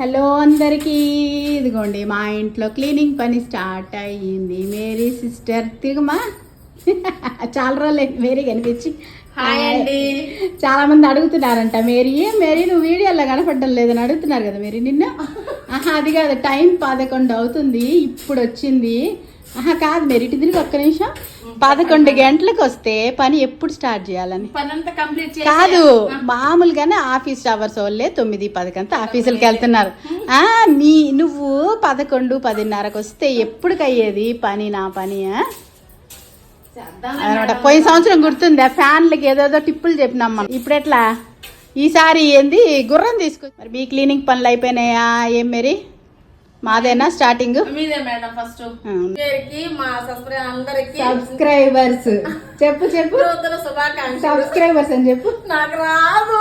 Hello అందరికీ, ఇదిగోండి మా ఇంట్లో క్లీనింగ్ పని స్టార్ట్ అయ్యింది. మేరీ సిస్టర్ తిరుగుమా చాలా రోజులు మేరీ కనిపించి. హాయ్ అండి. చాలా మంది అడుగుతున్నారంట, మేరీ నువ్వు వీడియోలో కనపడడం లేదని అడుగుతున్నారు కదా మేరీ నిన్న. అది కాదు, టైం 11 అవుతుంది, ఇప్పుడు వచ్చింది. కాదు మేరీ, ఇటు తిరిగి ఒక్క నిమిషం. 11 గంటలకు వస్తే పని ఎప్పుడు స్టార్ట్ చేయాలని కాదు, మామూలుగానే ఆఫీస్ అవర్స్ వాళ్ళే 9-10 ఆఫీసులకి వెళ్తున్నారు. నువ్వు 11-10:30కి వస్తే ఎప్పుడు అయ్యేది పని? నా పని అనమాట. పోయిన సంవత్సరం గుర్తుందా, ఫ్యాన్లకి ఏదోదో టిప్పులు చెప్పినాం మనం. ఇప్పుడు ఎట్లా ఈసారి ఏంది గుర్రం తీసుకో. మరి మీ క్లీనింగ్ పనులు అయిపోయినాయా? ఏం మేరీ, మాదేనా స్టార్టింగ్? మీదే మేడం. ఫస్ట్ మా సబ్స్క్రైబర్స్ చెప్పు శుభాకాంక్షలు. సబ్స్క్రైబర్స్ అని చెప్పు. నాకు రాదు.